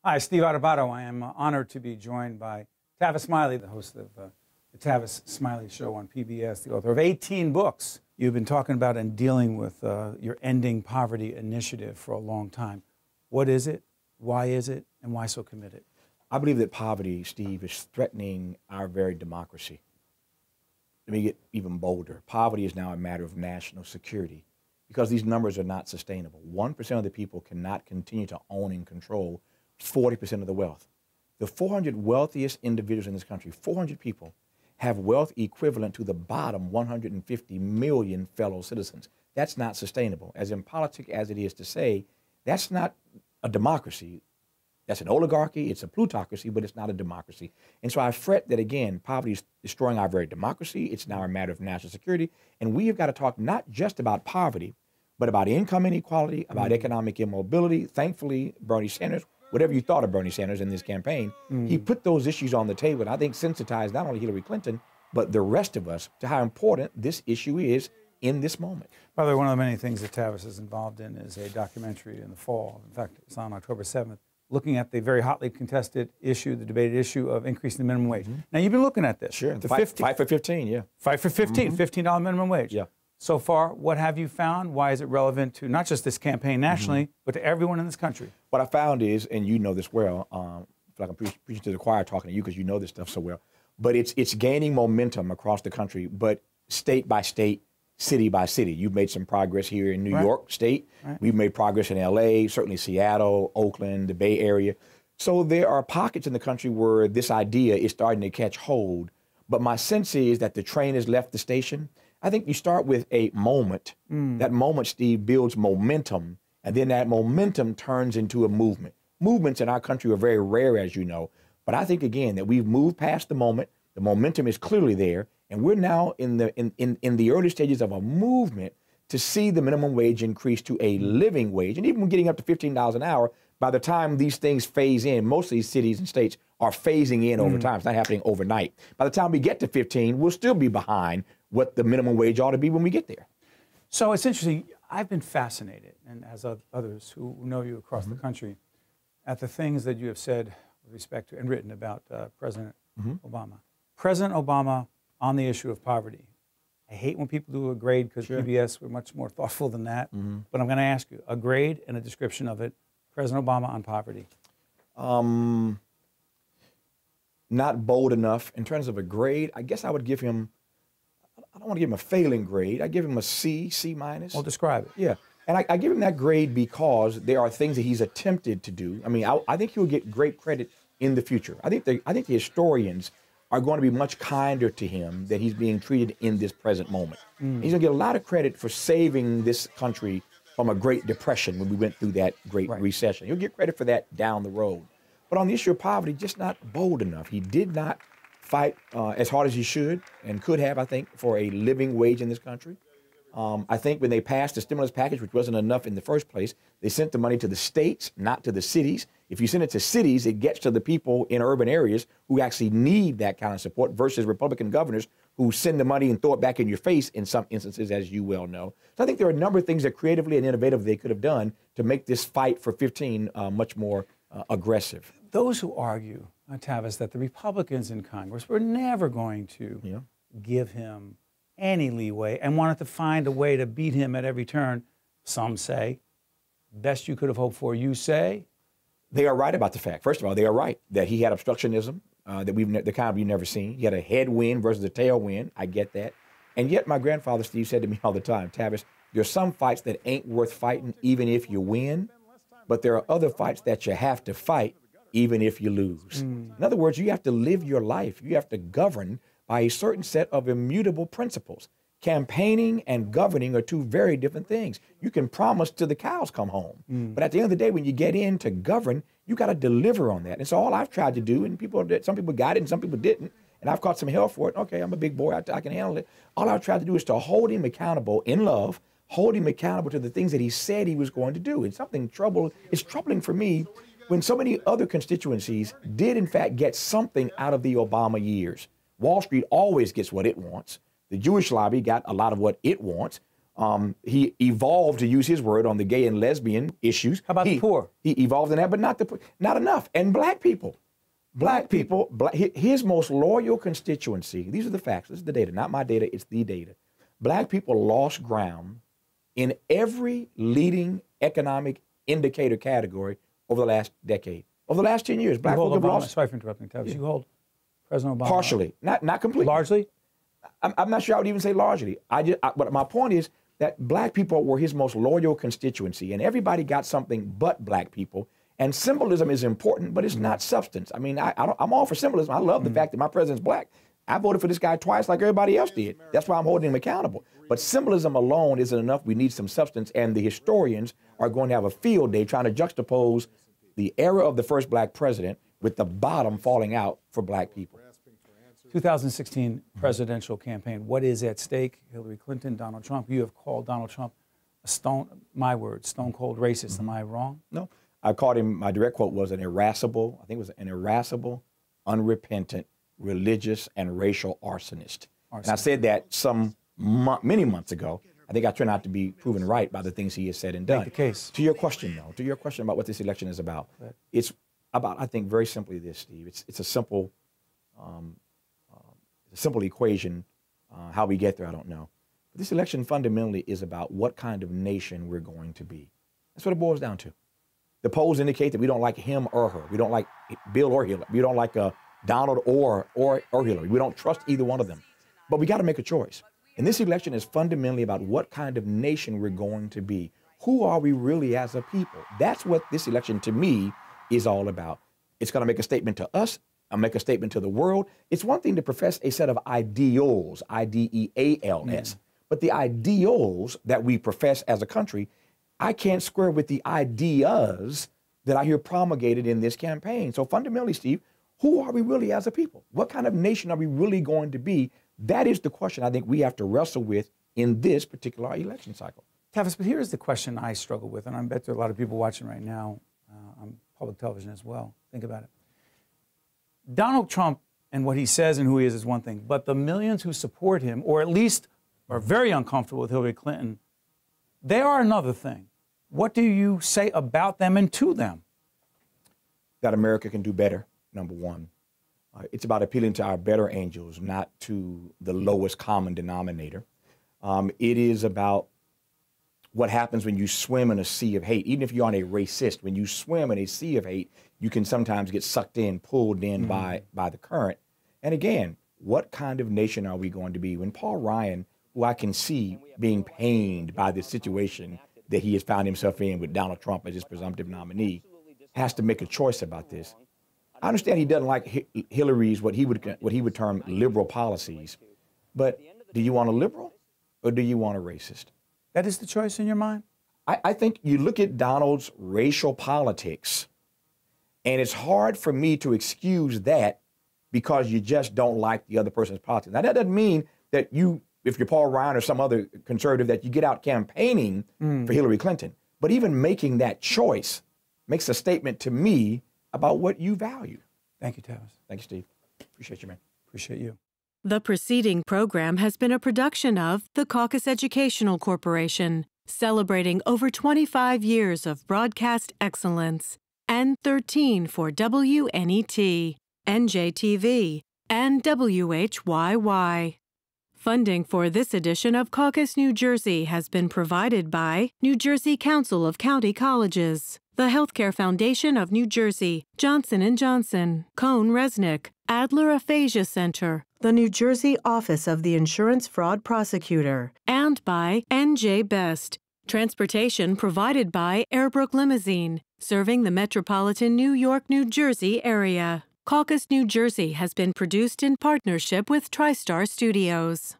Hi, Steve Adubato. I am honored to be joined by Tavis Smiley, the host of the Tavis Smiley Show on PBS, the author of 18 books. You've been talking about and dealing with your Ending Poverty initiative for a long time. What is it, why is it, and why so committed? I believe that poverty, Steve, is threatening our very democracy. Let me get even bolder. Poverty is now a matter of national security because these numbers are not sustainable. 1% of the people cannot continue to own and control 40% of the wealth. The 400 wealthiest individuals in this country, 400 people, have wealth equivalent to the bottom 150 million fellow citizens. That's not sustainable. As impolitic as it is to say, that's not a democracy. That's an oligarchy, it's a plutocracy, but it's not a democracy. And so I fret that, again, poverty is destroying our very democracy. It's now a matter of national security. And we have got to talk not just about poverty, but about income inequality, about economic immobility. Thankfully, Bernie Sanders, whatever you thought of Bernie Sanders in this campaign, he put those issues on the table, and I think sensitized not only Hillary Clinton, but the rest of us to how important this issue is in this moment. By the way, one of the many things that Tavis is involved in is a documentary in the fall. In fact, it's on October 7th, looking at the very hotly contested issue, the debated issue of increasing the minimum wage. Now, you've been looking at this. Sure, fight for 15, yeah. Fight for 15, $15 minimum wage. Yeah. So far, what have you found? Why is it relevant to not just this campaign nationally, but to everyone in this country? What I found is, and you know this well, I feel like I'm preaching to the choir talking to you because you know this stuff so well, but it's gaining momentum across the country, but state by state, city by city. You've made some progress here in New York State. We've made progress in LA, certainly Seattle, Oakland, the Bay Area. So there are pockets in the country where this idea is starting to catch hold. But my sense is that the train has left the station. I think you start with a moment. That moment, Steve, builds momentum. And then that momentum turns into a movement. Movements in our country are very rare, as you know. But I think, again, that we've moved past the moment. The momentum is clearly there. And we're now in the early stages of a movement to see the minimum wage increase to a living wage. And even getting up to $15 an hour, by the time these things phase in, most of these cities and states are phasing in over time. It's not happening overnight. By the time we get to 15, we'll still be behind what the minimum wage ought to be when we get there. So it's interesting. I've been fascinated, and as others who know you across the country, at the things that you have said with respect to and written about President Obama. President Obama on the issue of poverty. I hate when people do a grade because PBS, we're much more thoughtful than that. But I'm going to ask you, a grade and a description of it, President Obama on poverty. Not bold enough. In terms of a grade, I guess I would give him, I don't want to give him a failing grade. I give him a C, C minus. Well, describe it. Yeah. And I give him that grade because there are things that he's attempted to do. I mean, I think he'll get great credit in the future. I think the historians are going to be much kinder to him than he's being treated in this present moment. He's going to get a lot of credit for saving this country from a Great Depression when we went through that great recession. He'll get credit for that down the road. But on the issue of poverty, just not bold enough. He did not fight as hard as he should and could have, I think, for a living wage in this country. I think when they passed the stimulus package, which wasn't enough in the first place, they sent the money to the states, not to the cities. If you send it to cities, it gets to the people in urban areas who actually need that kind of support versus Republican governors who send the money and throw it back in your face in some instances, as you well know. So I think there are a number of things that creatively and innovative they could have done to make this fight for 15 much more aggressive. Those who argue, Tavis, that the Republicans in Congress were never going to give him any leeway and wanted to find a way to beat him at every turn, some say, best you could have hoped for, you say? They are right about the fact. First of all, they are right that he had obstructionism that the kind we've never seen. He had a headwind versus a tailwind. I get that. And yet my grandfather, Steve, said to me all the time, Tavis, there's some fights that ain't worth fighting even if you win, but there are other fights that you have to fight even if you lose. In other words, you have to live your life. You have to govern by a certain set of immutable principles. Campaigning and governing are two very different things. You can promise till the cows come home. But at the end of the day, when you get in to govern, you got to deliver on that. And so all I've tried to do, and some people got it and some people didn't, and I've caught some hell for it. Okay, I'm a big boy, I can handle it. All I've tried to do is to hold him accountable in love, hold him accountable to the things that he said he was going to do. And it's troubling for me when so many other constituencies did in fact get something out of the Obama years. Wall Street always gets what it wants. The Jewish lobby got a lot of what it wants. He evolved, to use his word, on the gay and lesbian issues. How about the poor? He evolved in that, but not enough. And black people. His most loyal constituency, these are the facts, this is the data, not my data, it's the data. Black people lost ground in every leading economic indicator category over the last decade. Over the last 10 years, black people have lost. Sorry for interrupting, Tavis. You hold President Obama. Partially, not completely. Largely? I'm not sure I would even say largely. But my point is that black people were his most loyal constituency, and everybody got something but black people. And symbolism is important, but it's not substance. I mean, I'm all for symbolism. I love the fact that my president's black. I voted for this guy twice like everybody else did. That's why I'm holding him accountable. But symbolism alone isn't enough. We need some substance, and the historians are going to have a field day trying to juxtapose the era of the first black president with the bottom falling out for black people. 2016 presidential campaign. What is at stake? Hillary Clinton, Donald Trump. You have called Donald Trump a stone cold racist. Am I wrong? No. I called him, my direct quote was an irascible, unrepentant, religious, and racial arsonist. And I said that many months ago. I think I turned out to be proven right by the things he has said and done. Make the case. To your question, though, about what this election is about, it's about, I think, very simply this, Steve. It's a simple equation. How we get there, I don't know. But this election fundamentally is about what kind of nation we're going to be. That's what it boils down to. The polls indicate that we don't like him or her. We don't like Bill or Hillary. We don't like Donald or Hillary. We don't trust either one of them. But we got to make a choice. And this election is fundamentally about what kind of nation we're going to be. Who are we really as a people? That's what this election, to me, is all about. It's going to make a statement to us. I'll make a statement to the world. It's one thing to profess a set of ideals, I-D-E-A-L-S. But the ideals that we profess as a country, I can't square with the ideas that I hear promulgated in this campaign. So fundamentally, Steve, who are we really as a people? What kind of nation are we really going to be? That is the question I think we have to wrestle with in this particular election cycle. Tavis, but here's the question I struggle with, and I bet there are a lot of people watching right now on public television as well. Think about it. Donald Trump and what he says and who he is one thing, but the millions who support him, or at least are very uncomfortable with Hillary Clinton, they are another thing. What do you say about them and to them? That America can do better, number one. It's about appealing to our better angels, not to the lowest common denominator. It is about what happens when you swim in a sea of hate. Even if you're a racist, when you swim in a sea of hate, you can sometimes get sucked in, pulled in by the current. And again, what kind of nation are we going to be? When Paul Ryan, who I can see being pained by the situation that he has found himself in with Donald Trump as his presumptive nominee, has to make a choice about this. I understand he doesn't like Hillary's, what he would term liberal policies, but do you want a liberal or do you want a racist? That is the choice in your mind? I think you look at Donald's racial politics, and it's hard for me to excuse that because you just don't like the other person's politics. Now, that doesn't mean that you, if you're Paul Ryan or some other conservative, that you get out campaigning for Hillary Clinton. But even making that choice makes a statement to me about what you value. Thank you, Tavis. Thank you, Steve. Appreciate you, man. Appreciate you. The preceding program has been a production of the Caucus Educational Corporation, celebrating over 25 years of broadcast excellence, and 13 for WNET, NJTV, and WHYY. Funding for this edition of Caucus New Jersey has been provided by New Jersey Council of County Colleges, the Healthcare Foundation of New Jersey, Johnson & Johnson, Cone Resnick, Adler Aphasia Center, the New Jersey Office of the Insurance Fraud Prosecutor, and by NJ Best. Transportation provided by Airbrook Limousine, serving the metropolitan New York, New Jersey area. Caucus New Jersey has been produced in partnership with TriStar Studios.